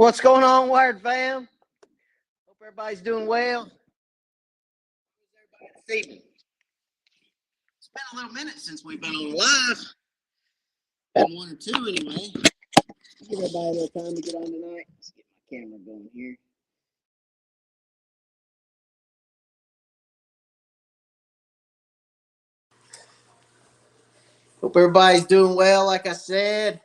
What's going on, Wired fam? Hope everybody's doing well. How's everybody this evening? It's been a little minute since we've been on live. Been one or two anyway. Give everybody a little time to get on tonight. Let's get my camera going here. Hope everybody's doing well. Like I said,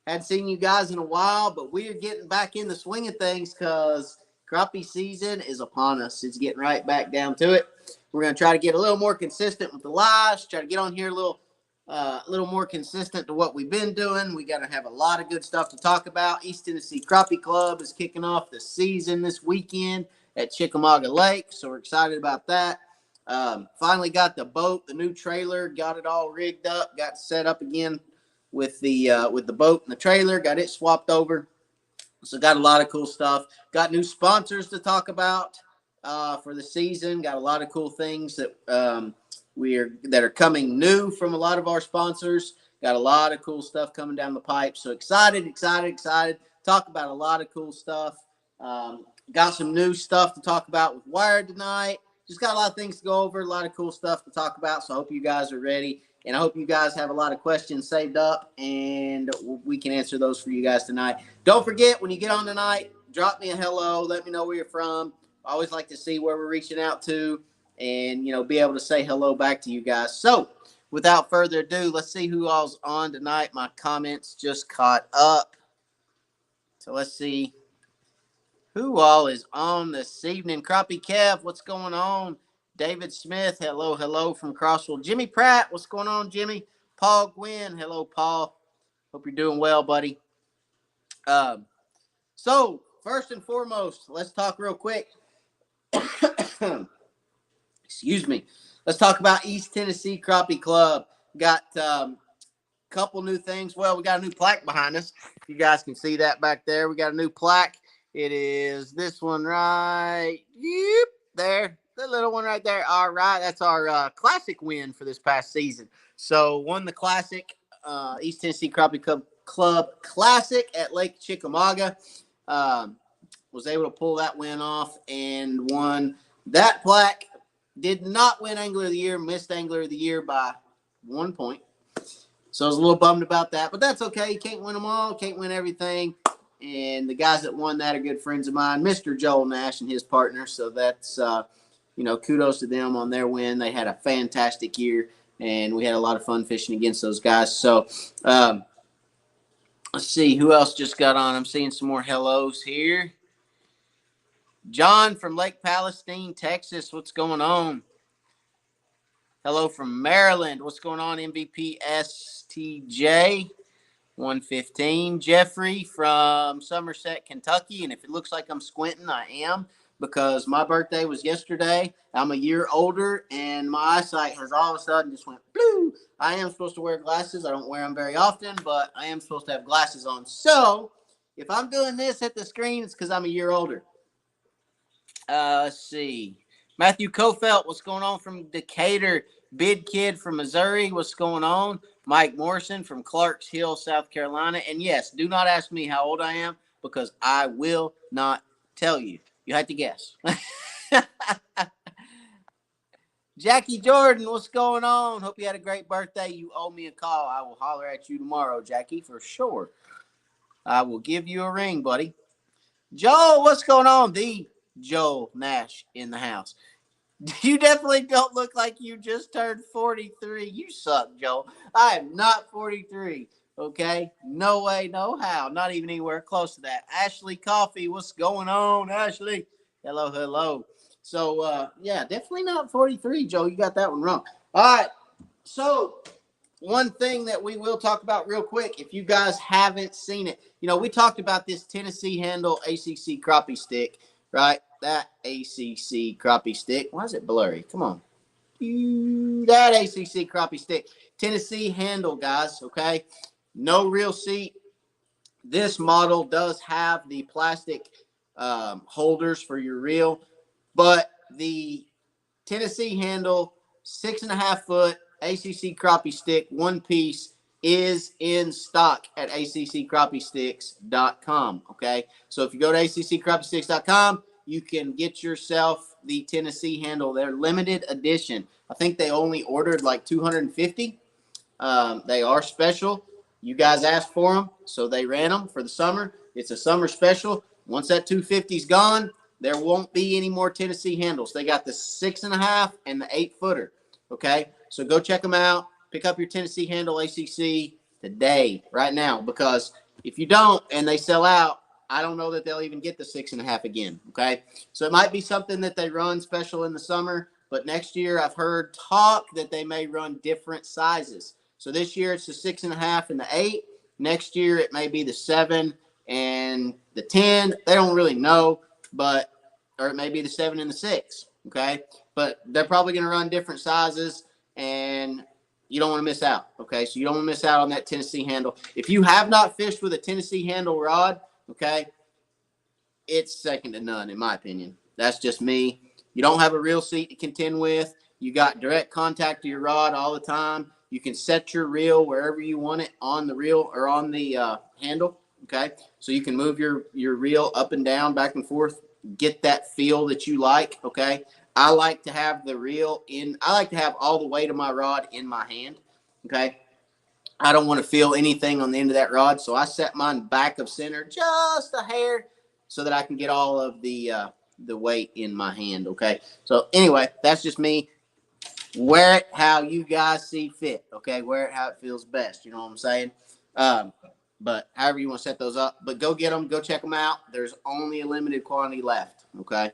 hadn't seen you guys in a while, but we are getting back in the swing of things because crappie season is upon us. It's getting right back down to it. We're going to try to get a little more consistent with the lives, try to get on here a little more consistent to what we've been doing. We got to have a lot of good stuff to talk about. East Tennessee Crappie Club is kicking off the season this weekend at Chickamauga Lake, so we're excited about that. Finally got the boat, the new trailer, got it all rigged up, got set up again with the boat and the trailer, got it swapped over. So got a lot of cool stuff. Got new sponsors to talk about for the season. Got a lot of cool things that are coming new from a lot of our sponsors. Got a lot of cool stuff coming down the pipe. So excited. Talk about a lot of cool stuff. Got some new stuff to talk about with Wired tonight. Just got a lot of things to go over, a lot of cool stuff to talk about. So I hope you guys are ready. And I hope you guys have a lot of questions saved up, and we can answer those for you guys tonight. Don't forget, when you get on tonight, drop me a hello. Let me know where you're from. I always like to see where we're reaching out to and, be able to say hello back to you guys. So without further ado, let's see who all's on tonight. My comments just caught up. So let's see who all is on this evening. Crappie Kev, what's going on? David Smith, hello from Crossville. Jimmy Pratt, what's going on, Jimmy? Paul Gwynn, hello, Paul. Hope you're doing well, buddy. So, first and foremost, let's talk real quick. Excuse me. Let's talk about East Tennessee Crappie Club. Got a couple new things. Well, we got a new plaque behind us. You guys can see that back there. We got a new plaque. It is this one right there. The little one right there. All right. That's our classic win for this past season. So won the classic East Tennessee Crappie Club Classic at Lake Chickamauga. Was able to pull that win off and won that plaque. Did not win Angler of the Year. Missed Angler of the Year by 1 point. So I was a little bummed about that. But that's okay. You can't win them all. Can't win everything. And the guys that won that are good friends of mine, Mr. Joel Nash and his partner. So that's, kudos to them on their win. They had a fantastic year, and we had a lot of fun fishing against those guys. So let's see who else just got on. I'm seeing some more hellos here. John from Lake Palestine, Texas. What's going on? Hello from Maryland. What's going on, MVP STJ? 115. Jeffrey from Somerset, Kentucky. And if it looks like I'm squinting, I am, because my birthday was yesterday. I'm a year older, and my eyesight has all of a sudden just went blue. I am supposed to wear glasses. I don't wear them very often, but I am supposed to have glasses on. So if I'm doing this at the screen, it's because I'm a year older. Let's see. Matthew Kofelt, what's going on from Decatur? Bid Kid from Missouri, what's going on? Mike Morrison from Clarks Hill, South Carolina. And yes, do not ask me how old I am, because I will not tell you. You have to guess. Jackie Jordan, what's going on? Hope you had a great birthday. You owe me a call. I will holler at you tomorrow, Jackie, for sure. I will give you a ring, buddy. Joel, what's going on? The Joel Nash in the house. You definitely don't look like you just turned 43. You suck, Joel. I am not 43. Okay? No way, no how. Not even anywhere close to that. Ashley Coffee, what's going on, Ashley? Hello. So, definitely not 43, Joe. You got that one wrong. All right. So, one thing that we will talk about real quick, if you guys haven't seen it, we talked about this Tennessee Handle ACC crappie stick, right? That ACC crappie stick. Why is it blurry? Come on. That ACC crappie stick. Tennessee Handle, guys, okay? No reel seat. This model does have the plastic holders for your reel, but the Tennessee Handle 6.5 foot ACC crappie stick, one piece, is in stock at acccrappiesticks.com. Okay, so if you go to acccrappiesticks.com, you can get yourself the Tennessee handle. They're limited edition. I think they only ordered like 250. They are special. You guys asked for them, so they ran them for the summer. It's a summer special. Once that 250's gone, there won't be any more Tennessee handles. They got the 6.5 and the 8-footer. Okay, so go check them out. Pick up your Tennessee handle ACC today, right now, because if you don't and they sell out, I don't know that they'll even get the 6.5 again. Okay, so it might be something that they run special in the summer, but next year I've heard talk that they may run different sizes. So this year it's the 6.5 and the 8. Next year it may be the 7 and the 10. They don't really know, but or it may be the 7 and the 6. Okay, but they're probably going to run different sizes, and you don't want to miss out. Okay, so you don't want to miss out on that Tennessee handle. If you have not fished with a Tennessee handle rod, okay, it's second to none in my opinion. That's just me. You don't have a reel seat to contend with. You got direct contact to your rod all the time. You can set your reel wherever you want it on the reel or on the handle. Okay, so you can move your reel up and down, back and forth. Get that feel that you like. Okay, I like to have the reel in. I like to have all the weight of my rod in my hand. Okay, I don't want to feel anything on the end of that rod, so I set mine back of center just a hair so that I can get all of the weight in my hand. Okay, so anyway, that's just me. Wear it how you guys see fit. Okay, wear it how it feels best. You know what I'm saying? But however you want to set those up, but go get them, go check them out. There's only a limited quantity left. Okay.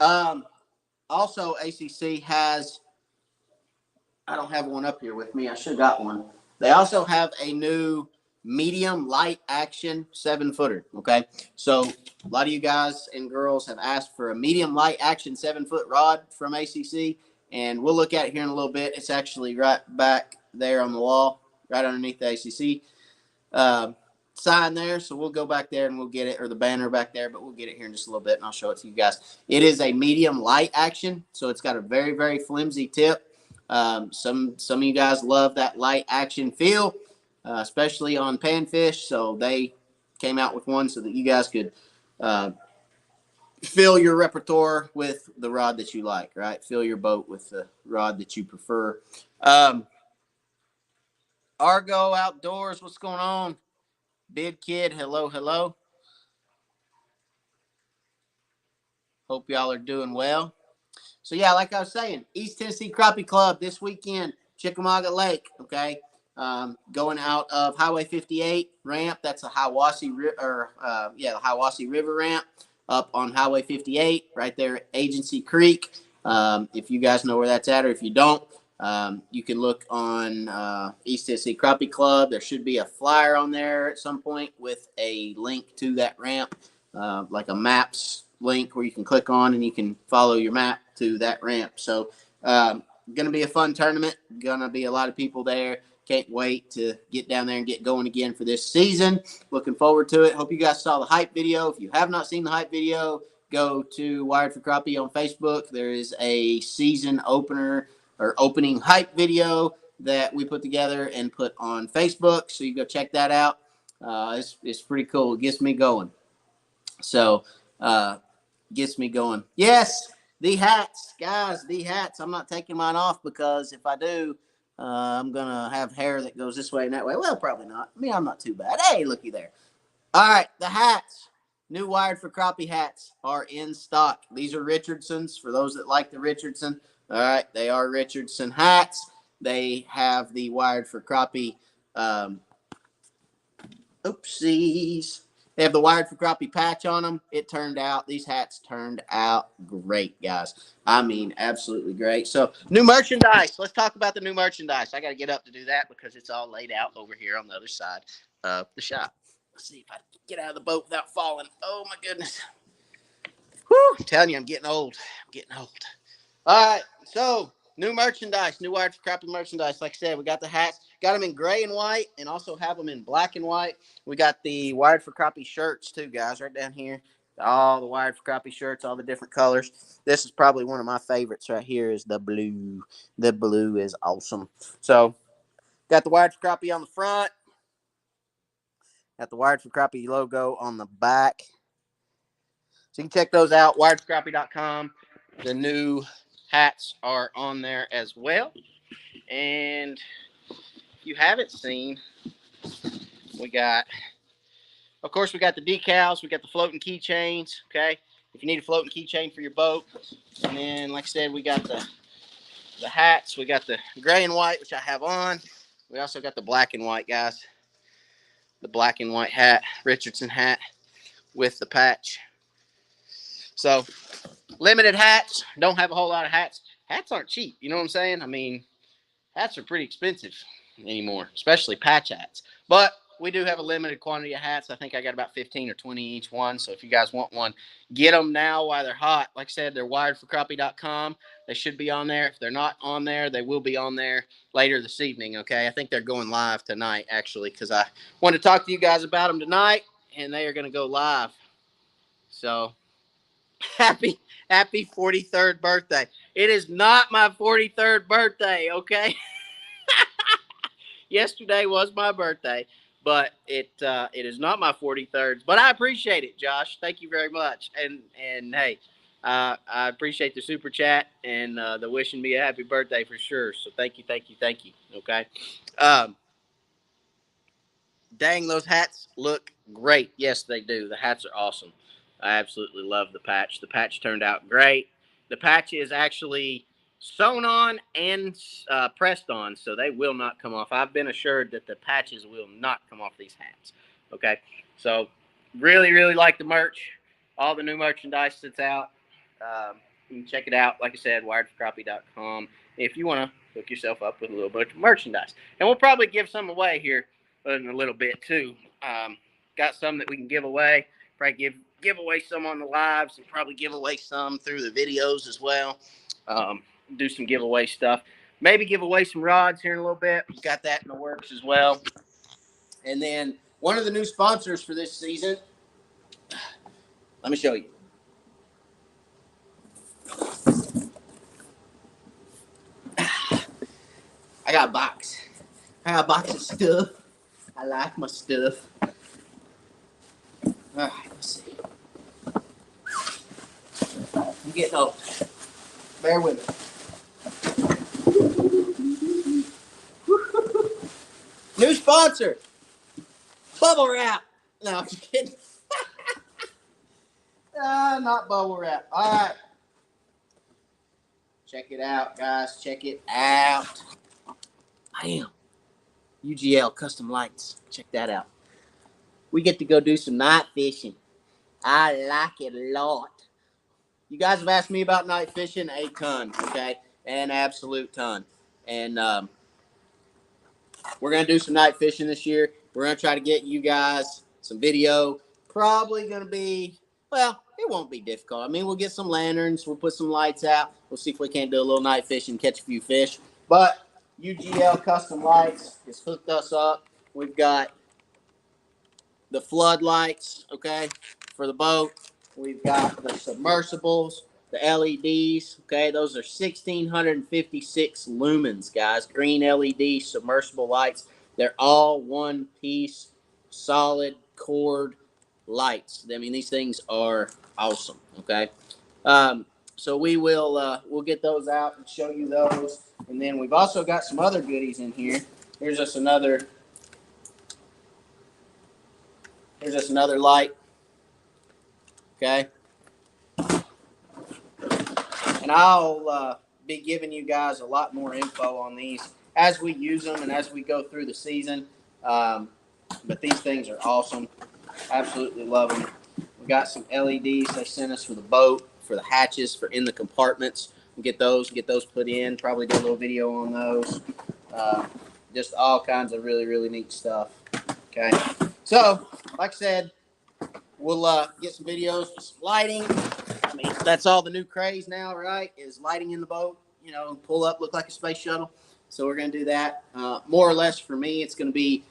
Also, ACC has, I don't have one up here with me. I should have got one. They also have a new medium light action 7-footer. Okay. So a lot of you guys and girls have asked for a medium light action 7-foot rod from ACC, and we'll look at it here in a little bit. It's actually right back there on the wall, right underneath the ACC sign there. So we'll go back there and we'll get it, or the banner back there, but we'll get it here in just a little bit and I'll show it to you guys. It is a medium light action, so it's got a very, very flimsy tip. Some of you guys love that light action feel, especially on panfish. So they came out with one so that you guys could fill your repertoire with the rod that you like, right? Fill your boat with the rod that you prefer. Argo Outdoors, what's going on? Bid Kid, hello, hello. Hope y'all are doing well. So yeah, like I was saying, East Tennessee Crappie Club this weekend, Chickamauga Lake. Okay, going out of Highway 58 ramp. That's a Hiwassee the Hiwassee River ramp up on Highway 58, right there at Agency Creek. If you guys know where that's at, or if you don't, you can look on East Tennessee Crappie Club. There should be a flyer on there at some point with a link to that ramp, like a maps link where you can click on and you can follow your map to that ramp. So going to be a fun tournament. Going to be a lot of people there. Can't wait to get down there and get going again for this season. Looking forward to it. Hope you guys saw the hype video. If you have not seen the hype video, go to Wired for Crappie on Facebook. There is a season opener or opening hype video that we put together and put on Facebook. So you go check that out. It's pretty cool. It gets me going. So gets me going. Yes, the hats, guys, the hats. I'm not taking mine off because if I do, I'm going to have hair that goes this way and that way. Well, probably not. I mean, I'm not too bad. Hey, looky there. All right, the hats. New Wired for Crappie hats are in stock. These are Richardson's for those that like the Richardson. All right, they are Richardson hats. They have the Wired for Crappie. Oopsies. They have the Wired for Crappie patch on them. These hats turned out great, guys. I mean, absolutely great. So, new merchandise. Let's talk about the new merchandise. I got to get up to do that because it's all laid out over here on the other side of the shop. Let's see if I can get out of the boat without falling. Oh, my goodness. Whew, I'm telling you, I'm getting old. All right, so new merchandise, new Wired for Crappie merchandise. Like I said, we got the hats. Got them in gray and white and also have them in black and white. We got the Wired for Crappie shirts too, guys, right down here. All the Wired for Crappie shirts, all the different colors. This is probably one of my favorites right here is the blue. The blue is awesome. So, got the Wired for Crappie on the front. Got the Wired for Crappie logo on the back. So you can check those out, wiredforcrappie.com. The new hats are on there as well. And if you haven't seen, we got, of course, we got the decals. We got the floating keychains, okay? If you need a floating keychain for your boat. And then, like I said, we got the hats. We got the gray and white, which I have on. We also got the black and white, guys. The black and white hat, Richardson hat with the patch. So, limited hats. Don't have a whole lot of hats. Hats aren't cheap. You know what I'm saying? I mean, hats are pretty expensive anymore, especially patch hats. But we do have a limited quantity of hats. I think I got about 15 or 20 each one. So if you guys want one, get them now while they're hot. Like I said, they're wiredforcrappie.com. They should be on there. If they're not on there, they will be on there later this evening, okay? I think they're going live tonight, actually, because I wanted to talk to you guys about them tonight, and they are going to go live. So happy 43rd birthday. It is not my 43rd birthday, okay? Yesterday was my birthday, but it is not my 43rd. But I appreciate it, Josh. Thank you very much. And hey, I appreciate the super chat and the wishing me a happy birthday for sure. So thank you. Okay. Um, Dang, those hats look great. Yes, they do. The hats are awesome. I absolutely love the patch. The patch turned out great. The patch is actually sewn on and pressed on, so they will not come off. I've been assured that the patches will not come off these hats. Okay, so really, really like the merch. All the new merchandise that's out. You can check it out. Like I said, wiredforcrappie.com. If you want to hook yourself up with a little bit of merchandise, and we'll probably give some away here in a little bit too. Got some that we can give away. Probably give away some on the lives, and probably give away some through the videos as well. Do some giveaway stuff. Maybe give away some rods here in a little bit. We've got that in the works as well. And then one of the new sponsors for this season. Let me show you. I got a box. I got a box of stuff. I like my stuff. All right, let's see. I'm getting old. Bear with me. New sponsor. Bubble wrap. No, I'm just kidding. Not bubble wrap. All right. Check it out, guys. Check it out. Damn. UGL Custom Lights. Check that out. We get to go do some night fishing. I like it a lot. You guys have asked me about night fishing a ton, okay? An absolute ton. And we're going to do some night fishing this year. We're going to try to get you guys some video. Probably going to be, well, it won't be difficult. I mean, we'll get some lanterns. We'll put some lights out. We'll see if we can't do a little night fishing, catch a few fish. But UGL Custom Lights has hooked us up. We've got the floodlights, okay, for the boat. We've got the submersibles, the LEDs, okay. Those are 1,656 lumens, guys. Green LED submersible lights. They're all one piece, solid cord lights. I mean, these things are awesome, okay. So we'll get those out and show you those. And then we've also got some other goodies in here. Here's just another light. Okay. And I'll be giving you guys a lot more info on these as we use them and as we go through the season. But these things are awesome. Absolutely love them. We got some LEDs they sent us for the boat, for the hatches, for in the compartments. We'll get those put in. Probably do a little video on those. Just all kinds of really, really neat stuff. Okay. So, like I said, we'll get some videos with some lighting. I mean, that's all the new craze now, right? Is lighting in the boat. You know, pull up, look like a space shuttle. So we're going to do that. More or less for me, it's going to be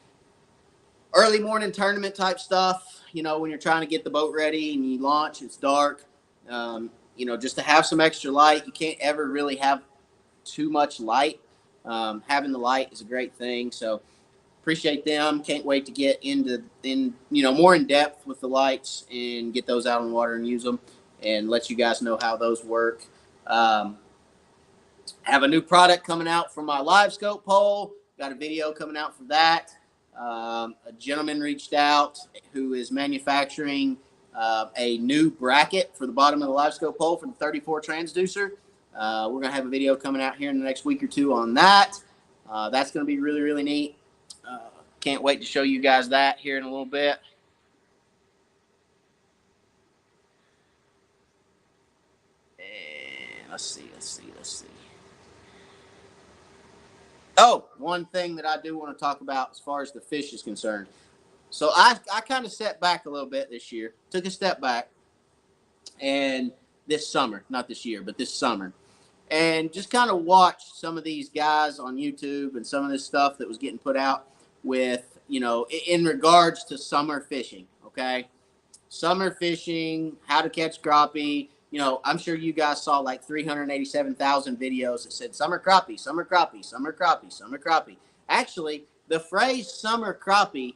early morning tournament type stuff, when you're trying to get the boat ready and you launch, it's dark. Just to have some extra light. You can't ever really have too much light. Having the light is a great thing. So appreciate them. Can't wait to get more in depth with the lights and get those out on the water and use them and let you guys know how those work. Have a new product coming out for my live scope pole. Got a video coming out for that. A gentleman reached out who is manufacturing a new bracket for the bottom of the live scope pole for the 34 transducer. We're going to have a video coming out here in the next week or two on that. That's going to be really, really neat. Can't wait to show you guys that here in a little bit. And let's see. Oh, one thing that I do want to talk about as far as the fish is concerned. So I kind of stepped back a little bit this year, took a step back, and this summer, not this year, but this summer, and just kind of watched some of these guys on YouTube and some of this stuff that was getting put out with, in regards to summer fishing, okay? Summer fishing, how to catch crappie. I'm sure you guys saw like 387,000 videos that said summer crappie, summer crappie, summer crappie, summer crappie. Actually, the phrase summer crappie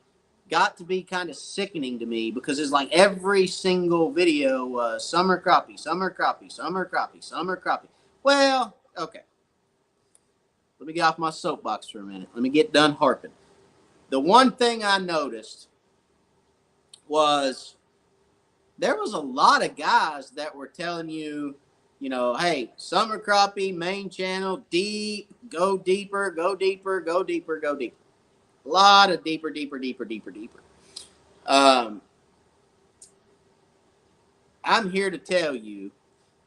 got to be kind of sickening to me because it's like every single video was summer crappie, summer crappie, summer crappie, summer crappie. Well, okay. Let me get off my soapbox for a minute. Let me get done harping. The one thing I noticed was there was a lot of guys that were telling you, hey, summer crappie, main channel, deep, go deeper, go deeper, go deeper, go deeper. A lot of deeper. I'm here to tell you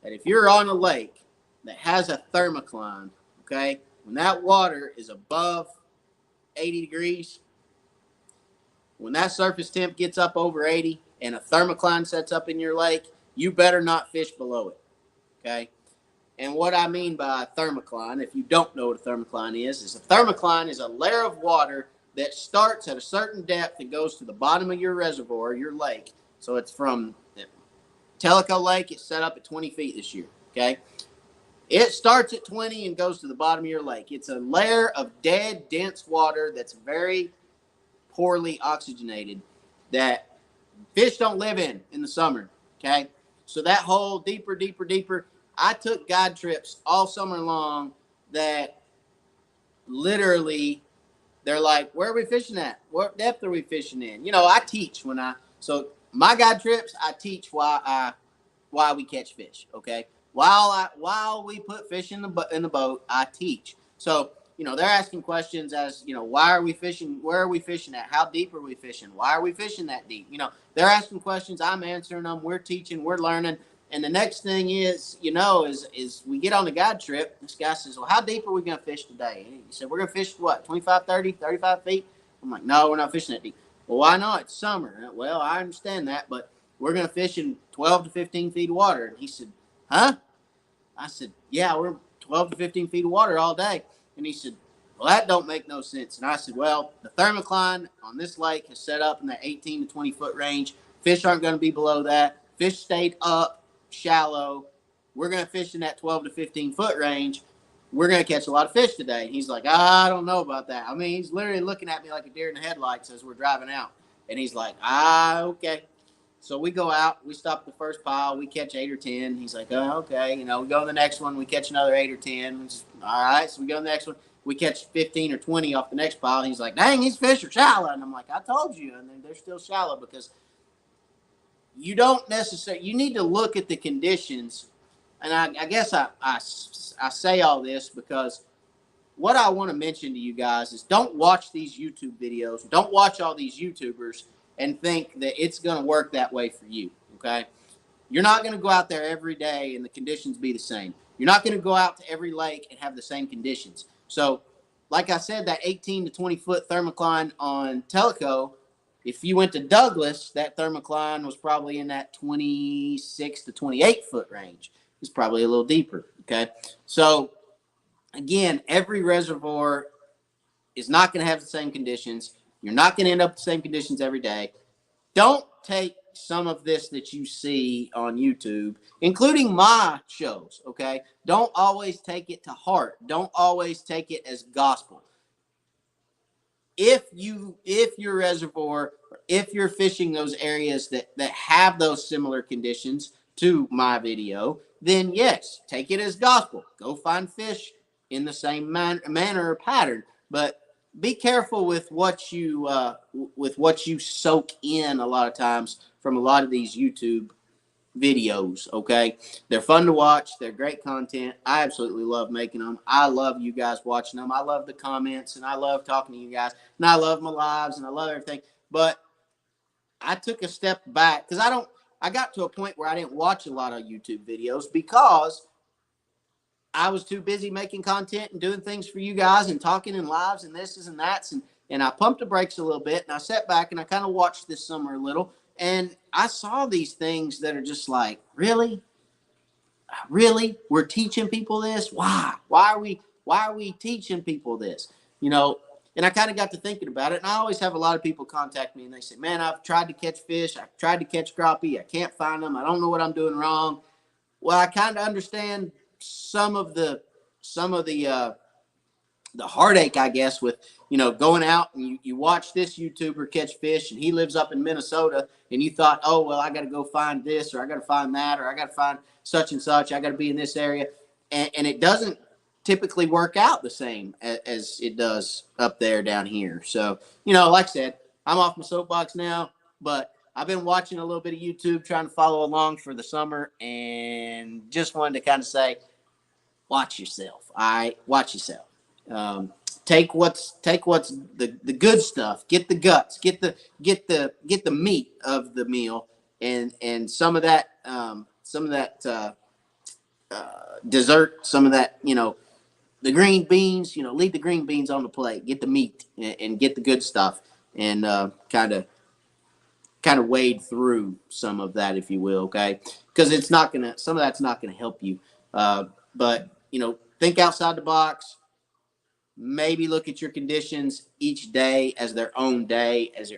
that if you're on a lake that has a thermocline, okay, when that water is above 80 degrees, when that surface temp gets up over 80 and a thermocline sets up in your lake, you better not fish below it, okay? And what I mean by a thermocline, if you don't know what a thermocline is a thermocline is a layer of water that starts at a certain depth and goes to the bottom of your reservoir, your lake. So it's from Tellico Lake, it's set up at 20 feet this year, okay? It starts at 20 and goes to the bottom of your lake. It's a layer of dead, dense water that's very poorly oxygenated that fish don't live in the summer, okay? So that whole deeper, I took guide trips all summer long that literally they're like, where are we fishing at? What depth are we fishing in? I teach so my guide trips, I teach why we catch fish, okay? While we put fish in the boat, I teach. So, they're asking questions as, why are we fishing? Where are we fishing at? How deep are we fishing? Why are we fishing that deep? They're asking questions. I'm answering them. We're teaching. We're learning. And the next thing is, is we get on the guide trip. This guy says, well, how deep are we going to fish today? And he said, we're going to fish, what, 25, 30, 35 feet? I'm like, no, we're not fishing that deep. Well, why not? It's summer. Well, I understand that, but we're going to fish in 12 to 15 feet of water. And he said, huh? I said, yeah, we're 12 to 15 feet of water all day. And he said, well, that don't make no sense. And I said, well, the thermocline on this lake is set up in the 18 to 20 foot range. Fish aren't going to be below that. Fish stayed up, shallow. We're going to fish in that 12 to 15 foot range. We're going to catch a lot of fish today. And he's like, I don't know about that. I mean, he's literally looking at me like a deer in the headlights as we're driving out. And he's like, okay. So we go out, we stop at the first pile, we catch 8 or 10. He's like, oh, okay. We go to the next one, we catch another 8 or 10. All right, so we go to the next one, we catch 15 or 20 off the next pile. And he's like, dang, these fish are shallow. And I'm like, I told you. And they're still shallow because you don't necessarily, you need to look at the conditions. And I guess I say all this because what I want to mention to you guys is don't watch these YouTube videos. Don't watch all these YouTubers and think that it's going to work that way for you, okay? You're not going to go out there every day and the conditions be the same. You're not going to go out to every lake and have the same conditions. So, like I said, that 18 to 20-foot thermocline on Tellico, if you went to Douglas, that thermocline was probably in that 26 to 28-foot range. It's probably a little deeper, okay? So, again, every reservoir is not going to have the same conditions. You're not going to end up with the same conditions every day. Don't take some of this that you see on YouTube, including my shows, okay? Don't always take it to heart. Don't always take it as gospel. If your reservoir, if you're fishing those areas that have those similar conditions to my video, then yes, take it as gospel. Go find fish in the same manner or pattern, but be careful with what you soak in a lot of times from a lot of these YouTube videos. Okay, they're fun to watch, they're great content. I absolutely love making them. I love you guys watching them. I love the comments, and I love talking to you guys, and I love my lives, and I love everything. But I took a step back because I got to a point where I didn't watch a lot of YouTube videos because I was too busy making content and doing things for you guys and talking in lives and this and that's, and I pumped the brakes a little bit, and I sat back and I kind of watched this summer a little, and I saw these things that are just like, really, we're teaching people this. Why are we teaching people this? You know. And I kind of got to thinking about it, and I always have a lot of people contact me, and they say, man, I've tried to catch fish, I've tried to catch crappie, I can't find them, I don't know what I'm doing wrong. Well, I kind of understand some of the heartache, I guess, with, going out and you watch this YouTuber catch fish, and he lives up in Minnesota, and you thought, oh, well, I got to go find this, or I got to find that, or I got to find such and such, I got to be in this area. And it doesn't typically work out the same as it does up there down here. So, like I said, I'm off my soapbox now, but I've been watching a little bit of YouTube, trying to follow along for the summer, and just wanted to kind of say, watch yourself. All right, watch yourself. Take what's the good stuff. Get the guts. Get the meat of the meal, and some of that dessert. Some of that, the green beans. Leave the green beans on the plate. Get the meat and get the good stuff, and kind of wade through some of that, if you will, okay? Because some of that's not gonna help you. But think outside the box. Maybe look at your conditions each day as their own day, as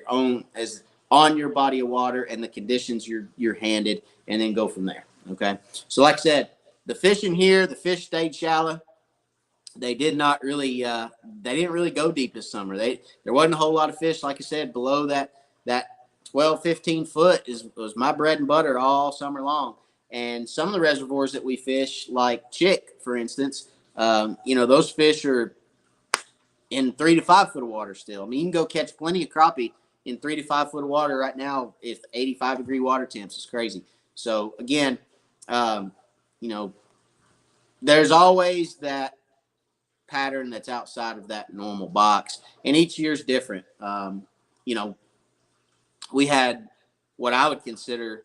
on your body of water and the conditions you're handed, and then go from there. Okay. So, like I said, the fishing here, the fish stayed shallow. They did not really. They didn't really go deep this summer. There wasn't a whole lot of fish, like I said, below that 12, 15 foot was my bread and butter all summer long. And some of the reservoirs that we fish, like Chick, for instance, those fish are in 3 to 5 foot of water still. I mean, you can go catch plenty of crappie in 3 to 5 foot of water right now if 85-degree water temps. Is crazy. So again, there's always that pattern that's outside of that normal box, and each year's different. We had what I would consider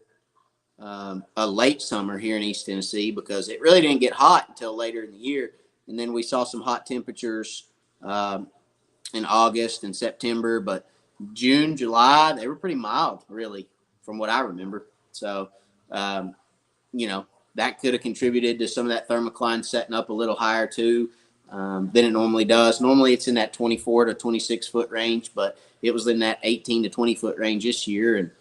a late summer here in East Tennessee because it really didn't get hot until later in the year, and then we saw some hot temperatures in August and September, but June, July, they were pretty mild, really, from what I remember. So, that could have contributed to some of that thermocline setting up a little higher too than it normally does. Normally it's in that 24 to 26 foot range, but it was in that 18 to 20 foot range this year. And,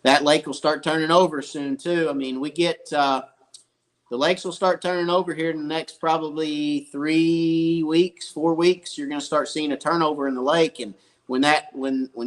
that lake will start turning over soon too. I mean, the lakes will start turning over here in the next probably 3 weeks, 4 weeks. You're going to start seeing a turnover in the lake. And when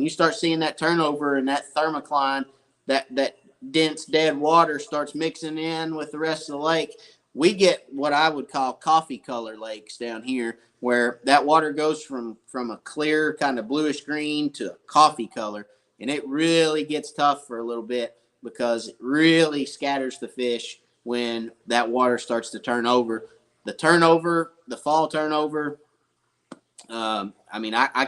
you start seeing that turnover and that thermocline, that dense dead water starts mixing in with the rest of the lake, we get what I would call coffee color lakes down here, where that water goes from a clear kind of bluish green to a coffee color. And it really gets tough for a little bit because it really scatters the fish when that water starts to turn over. The fall turnover, I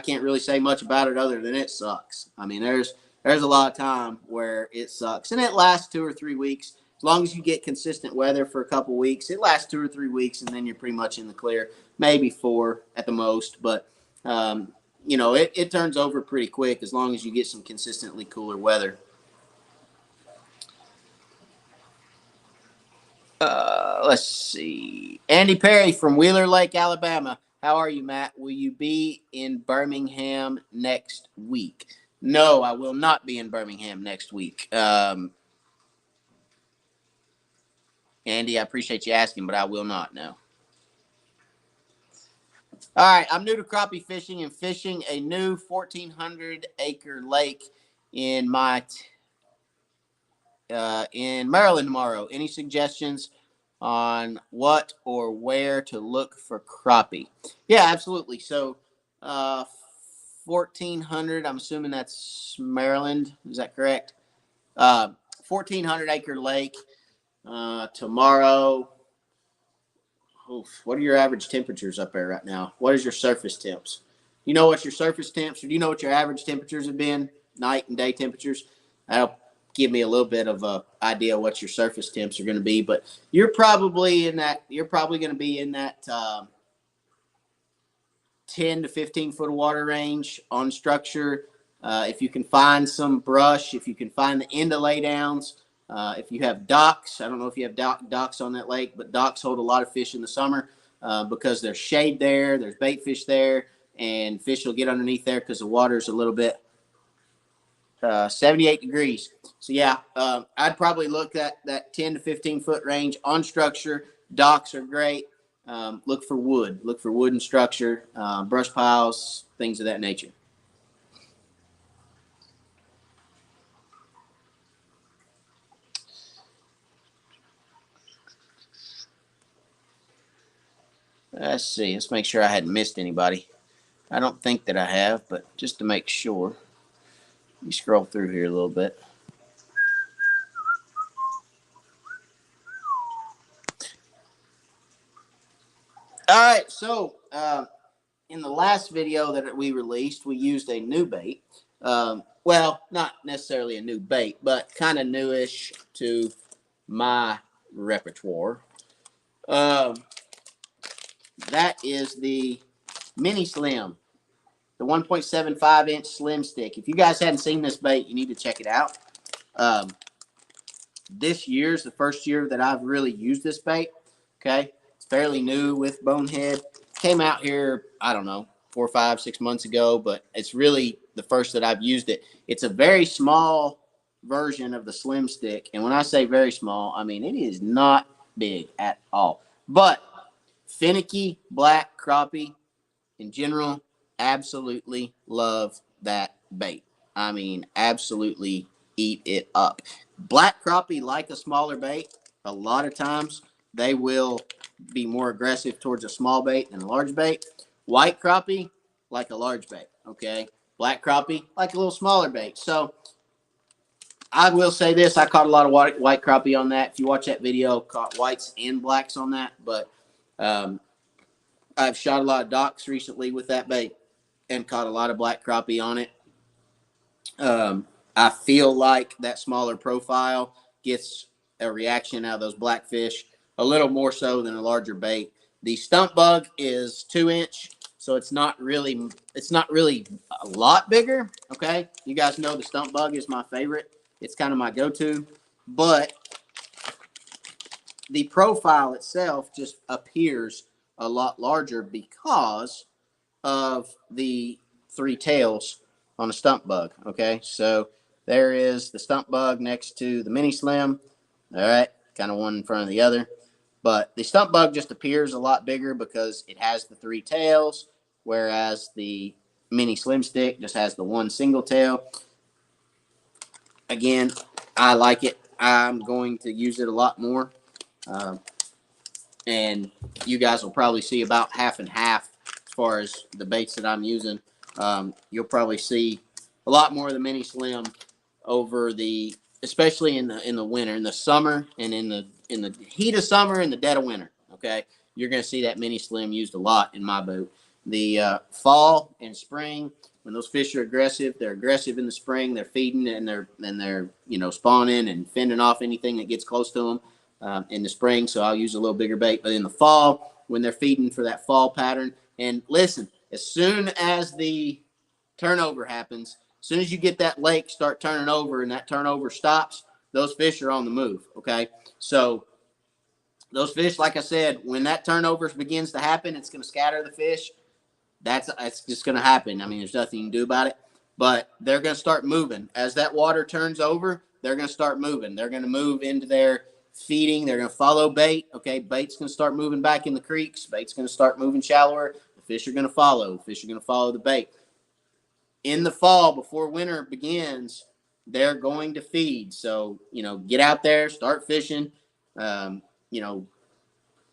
can't really say much about it other than it sucks. I mean, there's a lot of time where it sucks, and it lasts 2 or 3 weeks. As long as you get consistent weather for a couple weeks, it lasts 2 or 3 weeks, and then you're pretty much in the clear, maybe 4 at the most. But, it turns over pretty quick as long as you get some consistently cooler weather. Let's see. Andy Perry from Wheeler Lake, Alabama. How are you, Matt? Will you be in Birmingham next week? No, I will not be in Birmingham next week. Andy, I appreciate you asking, but I will not, no. All right, I'm new to crappie fishing and fishing a new 1,400-acre lake in in Maryland tomorrow. Any suggestions on what or where to look for crappie? Yeah, absolutely. So, 1,400. I'm assuming that's Maryland. Is that correct? 1,400-acre lake. Tomorrow. Oof, what are your average temperatures up there right now? What is your surface temps? You know what your surface temps, or do you know what your average temperatures have been, night and day temperatures? That'll give me a little bit of a idea what your surface temps are going to be. But you're probably in that. You're probably going to be in that 10 to 15 foot of water range on structure. If you can find some brush, if you can find the end of laydowns, if you have docks, I don't know if you have docks on that lake, but docks hold a lot of fish in the summer because there's shade there, there's bait fish there, and fish will get underneath there because the water's a little bit 78 degrees. So yeah, I'd probably look at that 10 to 15 foot range on structure. Docks are great. Look for wood. Look for wooden structure, brush piles, things of that nature. Let's see. Let's make sure I hadn't missed anybody. I don't think that I have, but just to make sure, let me scroll through here a little bit. All right. So in the last video that we released, we used a new bait. Well, not necessarily a new bait, but kind of newish to my repertoire. That is the Mini Slim, the 1.75-inch Slim Stick. If you guys hadn't seen this bait, you need to check it out. This year's the first year that I've really used this bait. Okay, it's fairly new with Bonehead. Came out here, I don't know, 4, 5, 6 months ago, but it's really the first that I've used it. It's a very small version of the Slim Stick, and when I say very small, I mean it is not big at all. But finicky black crappie in general, absolutely love that bait. I mean, absolutely eat it up. Black crappie like a smaller bait. A lot of times they will be more aggressive towards a small bait than a large bait. White crappie like a large bait. Okay. Black crappie like a little smaller bait. So I will say this: I caught a lot of white crappie on that. If you watch that video, caught whites and blacks on that. But I've shot a lot of docks recently with that bait and caught a lot of black crappie on it. I feel like that smaller profile gets a reaction out of those blackfish a little more so than a larger bait. The stump bug is 2-inch, so it's not really a lot bigger. Okay, you guys know the stump bug is my favorite. It's kind of my go-to, but the profile itself just appears a lot larger because of the 3 tails on a stump bug. Okay, so there is the stump bug next to the Mini Slim. All right, kind of one in front of the other. But the stump bug just appears a lot bigger because it has the 3 tails, whereas the Mini Slim Stick just has the 1 single tail. Again, I like it. I'm going to use it a lot more. And you guys will probably see about half and half as far as the baits that I'm using. You'll probably see a lot more of the Mini Slim over the, especially in the winter, in the summer, and in the heat of summer and the dead of winter. Okay, you're going to see that Mini Slim used a lot in my boat. The fall and spring, when those fish are aggressive, they're aggressive in the spring. They're feeding and they're spawning and fending off anything that gets close to them. In the spring, so I'll use a little bigger bait. But in the fall, when they're feeding for that fall pattern, and listen, as soon as the turnover happens, as soon as you get that lake start turning over and that turnover stops, those fish are on the move. Okay, so Those fish, like I said, when that turnover begins to happen, it's going to scatter the fish. That's just going to happen. I mean, there's nothing you can do about it. But they're going to start moving. As that water turns over, they're going to start moving. They're going to move into their feeding. They're going to follow bait. Okay, bait's going to start moving back in the creeks. Bait's going to start moving shallower. The fish are going to follow. The fish are going to follow the bait. In the fall, before winter begins, they're going to feed. So, get out there, start fishing. Um, you know,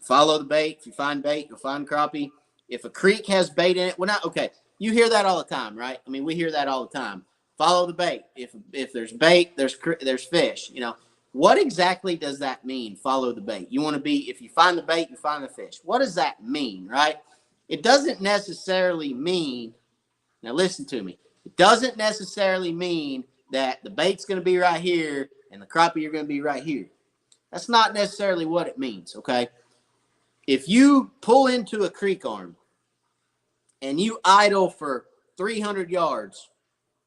Follow the bait. If you find bait, you'll find crappie. If a creek has bait in it, well, not okay. You hear that all the time, right? I mean, we hear that all the time. Follow the bait. If there's bait, there's fish. What exactly does that mean? Follow the bait. You want to be, if you find the bait, you find the fish. What does that mean, right? It doesn't necessarily mean. Now listen to me. It doesn't necessarily mean that the bait's going to be right here and the crappie are going to be right here. That's not necessarily what it means, okay? If you pull into a creek arm and you idle for 300 yards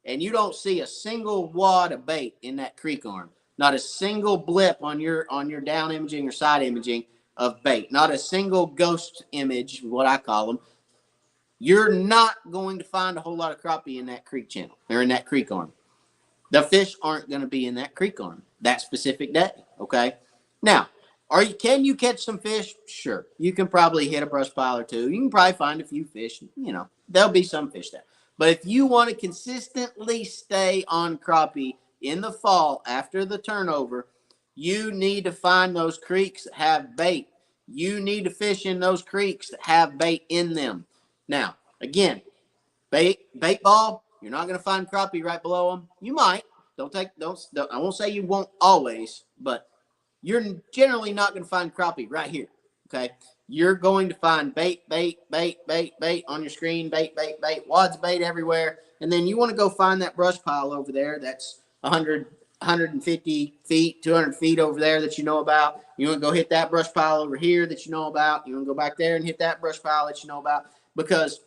and you don't see a single wad of bait in that creek arm, not a single blip on your down imaging or side imaging of bait, not a single ghost image, what I call them, you're not going to find a whole lot of crappie in that creek channel or in that creek arm. The fish aren't going to be in that creek arm that specific day, okay? Now, can you catch some fish? Sure. You can probably hit a brush pile or two. You can probably find a few fish. There'll be some fish there. But if you want to consistently stay on crappie in the fall after the turnover, you need to find those creeks that have bait. You need to fish in those creeks that have bait in them. Now, again, bait ball, you're not going to find crappie right below them. You might. I won't say you won't always, but you're generally not going to find crappie right here, okay? You're going to find bait on your screen, bait, wads of bait everywhere, and then you want to go find that brush pile over there that's 100, 150 feet, 200 feet over there that you know about. You want to go hit that brush pile over here that you know about. You want to go back there and hit that brush pile that you know about, because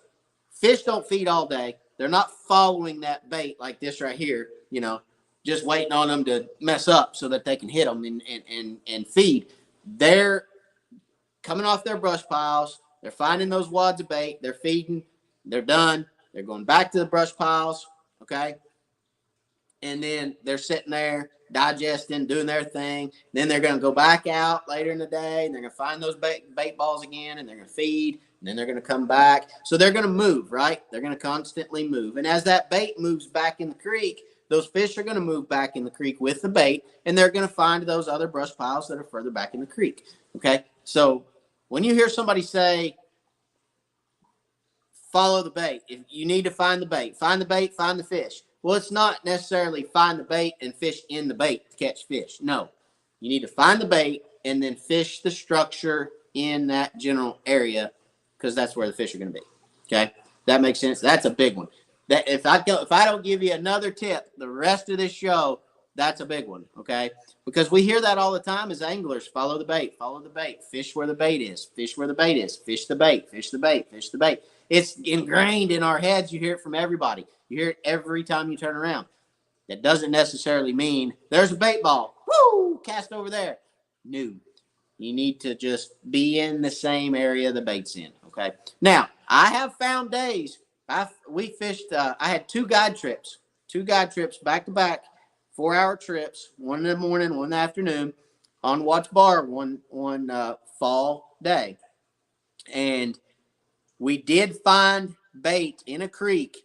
fish don't feed all day. They're not following that bait like this right here, just waiting on them to mess up so that they can hit them and feed. They're coming off their brush piles. They're finding those wads of bait. They're feeding. They're done. They're going back to the brush piles, okay? And then they're sitting there digesting, doing their thing. Then they're going to go back out later in the day, and they're going to find those bait balls again, and they're going to feed, and then they're going to come back. So they're going to move, right? They're going to constantly move. And as that bait moves back in the creek, those fish are going to move back in the creek with the bait, and they're going to find those other brush piles that are further back in the creek, okay? So when you hear somebody say, follow the bait, if you need to find the bait, find the fish. Well, it's not necessarily find the bait and fish in the bait to catch fish. No, you need to find the bait and then fish the structure in that general area, because that's where the fish are going to be, okay? That makes sense. That's a big one. That if I don't give you another tip the rest of this show, that's a big one, okay? Because we hear that all the time as anglers. Follow the bait, fish where the bait is, fish where the bait is, fish the bait, fish the bait, fish the bait. It's ingrained in our heads. You hear it from everybody. You hear it every time you turn around. That doesn't necessarily mean there's a bait ball. Woo! Cast over there. No. You need to just be in the same area the bait's in, okay? Now, I have found days. We fished. I had two guide trips back to back, 4-hour trips, one in the morning, one in the afternoon, on Watts Bar one fall day, and we did find bait in a creek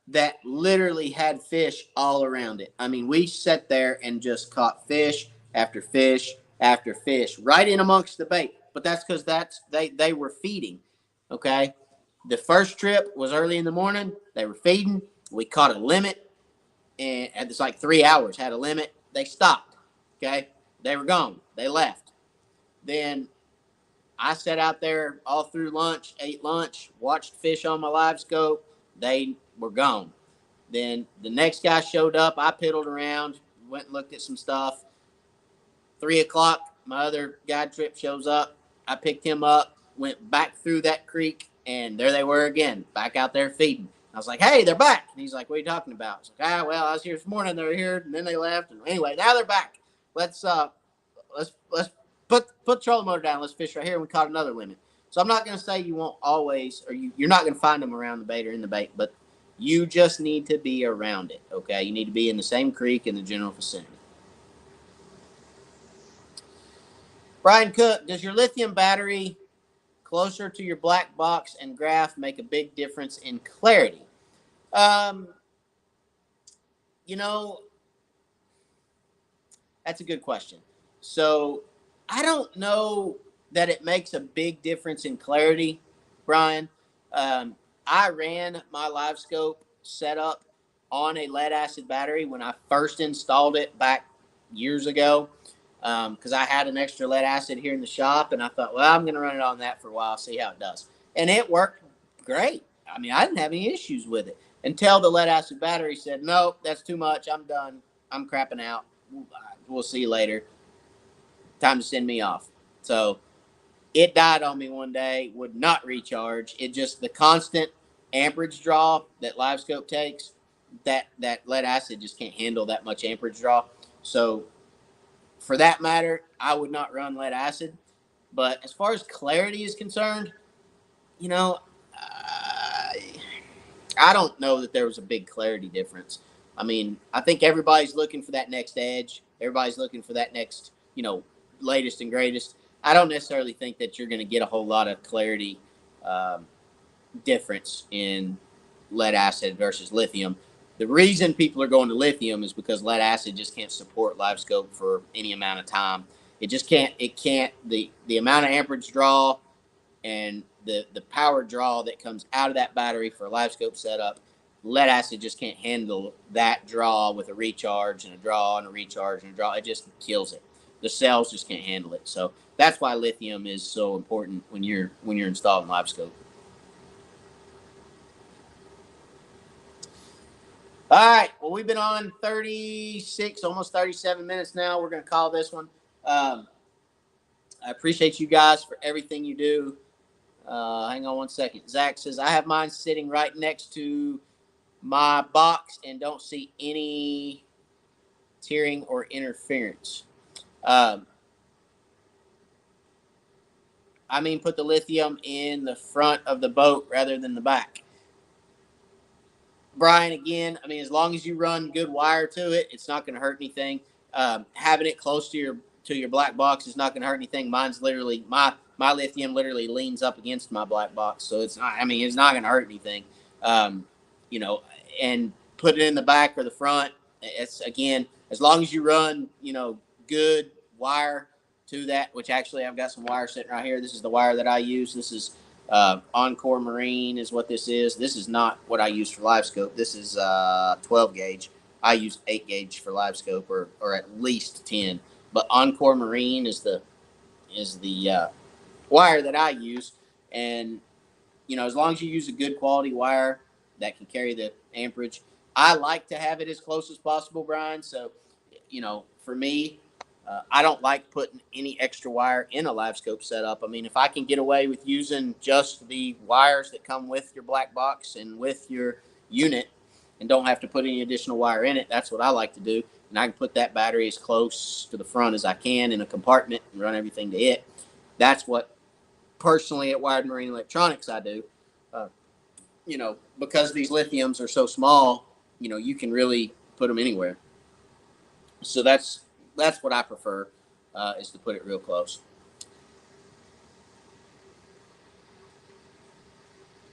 that literally had fish all around it. I mean, we sat there and just caught fish after fish after fish right in amongst the bait. But that's because they were feeding, okay? The first trip was early in the morning. They were feeding. We caught a limit, and it's like 3 hours, had a limit. They stopped, okay? They were gone. They left. Then I sat out there all through lunch, ate lunch, watched fish on my live scope. They were gone. Then the next guy showed up. I piddled around, went and looked at some stuff. 3 o'clock, my other guide trip shows up. I picked him up, went back through that creek, and there they were again, back out there feeding. I was like, hey, they're back. And he's like, what are you talking about? I was like, well, I was here this morning. They were here, and then they left. And anyway, now they're back. Let's put the trolling motor down. Let's fish right here. And we caught another limit. So I'm not going to say you won't always, or you're not going to find them around the bait or in the bait, but you just need to be around it, okay? You need to be in the same creek in the general vicinity. Brian Cook, does your lithium battery closer to your black box and graph make a big difference in clarity? You know, that's a good question. So I don't know that it makes a big difference in clarity, Brian. I ran my live scope setup on a lead acid battery when I first installed it back years ago because I had an extra lead acid here in the shop, and I thought, well, I'm going to run it on that for a while, see how it does. And it worked great. I mean, I didn't have any issues with it until the lead acid battery said, nope, that's too much. I'm done. I'm crapping out. We'll see you later. Time to send me off. So it died on me one day, would not recharge. It just, the constant amperage draw that LiveScope takes, that lead acid just can't handle that much amperage draw. So for that matter, I would not run lead acid. But as far as clarity is concerned, you know, I don't know that there was a big clarity difference. I mean, I think everybody's looking for that next edge. Everybody's looking for that next, latest and greatest. I don't necessarily think that you're going to get a whole lot of clarity difference in lead acid versus lithium. The reason people are going to lithium is because lead acid just can't support LiveScope for any amount of time. It just can't. It can't. The amount of amperage draw and the power draw that comes out of that battery for a live scope setup, lead acid just can't handle that draw with a recharge and a draw and a recharge and a draw. It just kills it. The cells just can't handle it. So that's why lithium is so important when you're installing live scope. All right. Well, we've been on 36, almost 37 minutes now. We're going to call this one. I appreciate you guys for everything you do. Hang on one second. Zach says, I have mine sitting right next to my box and don't see any tearing or interference. I mean, put the lithium in the front of the boat rather than the back. Brian, again, I mean, as long as you run good wire to it, it's not going to hurt anything. Having it close to your black box is not going to hurt anything. Mine's literally my lithium literally leans up against my black box, so it's not. I mean, it's not going to hurt anything. And put it in the back or the front. It's, again, as long as you run good wire to that. Which actually I've got some wire sitting right here. This is the wire that I use. This is Encore Marine is what this is. This is not what I use for live scope. This is 12 gauge. I use 8 gauge for live scope, or at least 10. But Encore Marine is the wire that I use. And as long as you use a good quality wire that can carry the amperage, I like to have it as close as possible, Brian. So, for me, I don't like putting any extra wire in a live scope setup. I mean, if I can get away with using just the wires that come with your black box and with your unit and don't have to put any additional wire in it, that's what I like to do. And I can put that battery as close to the front as I can in a compartment and run everything to it. That's what, personally, at Wired Marine Electronics I do. Because these lithiums are so small, you can really put them anywhere. So that's what I prefer, is to put it real close.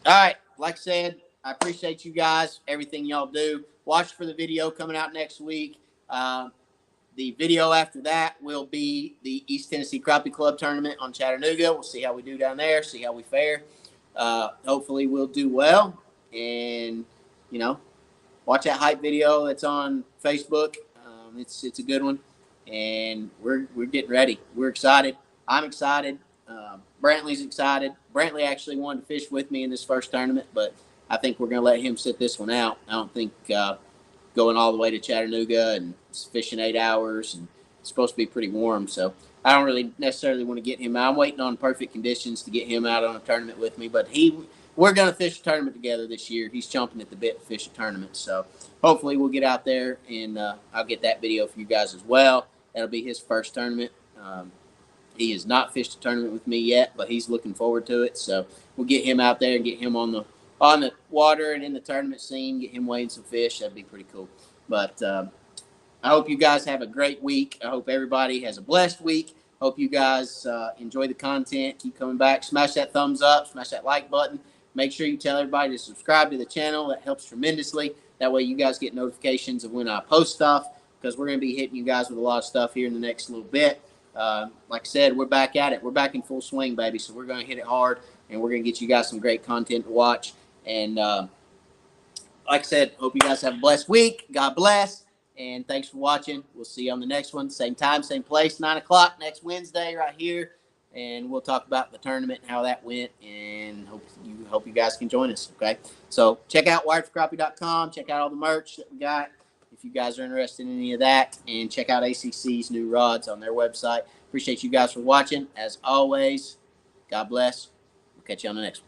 All right. Like I said, I appreciate you guys, everything y'all do. Watch for the video coming out next week. The video after that will be the East Tennessee Crappie Club tournament on Chattanooga. We'll see how we do down there, see how we fare. Hopefully we'll do well. And, watch that hype video that's on Facebook. It's a good one. And we're getting ready. We're excited. I'm excited. Brantley's excited. Brantley actually wanted to fish with me in this first tournament, but I think we're going to let him sit this one out. I don't think going all the way to Chattanooga and fishing 8 hours, and it's supposed to be pretty warm, so I don't really necessarily want to get him out. I'm waiting on perfect conditions to get him out on a tournament with me, but we're going to fish a tournament together this year. He's chomping at the bit to fish a tournament, so hopefully we'll get out there, and I'll get that video for you guys as well. That'll be his first tournament. He has not fished a tournament with me yet, but he's looking forward to it. So we'll get him out there and get him on the water and in the tournament scene. Get him weighing some fish. That'd be pretty cool. But I hope you guys have a great week. I hope everybody has a blessed week. Hope you guys enjoy the content. Keep coming back. Smash that thumbs up. Smash that like button. Make sure you tell everybody to subscribe to the channel. That helps tremendously. That way you guys get notifications of when I post stuff, because we're going to be hitting you guys with a lot of stuff here in the next little bit. Like I said, we're back at it. We're back in full swing, baby. So we're going to hit it hard, and we're going to get you guys some great content to watch. And like I said, hope you guys have a blessed week. God bless. And thanks for watching. We'll see you on the next one. Same time, same place, 9 o'clock next Wednesday right here. And we'll talk about the tournament and how that went. And hope you guys can join us, okay? So check out wiredforcrappie.com. Check out all the merch that we got if you guys are interested in any of that. And check out ACC's new rods on their website. Appreciate you guys for watching. As always, God bless. We'll catch you on the next one.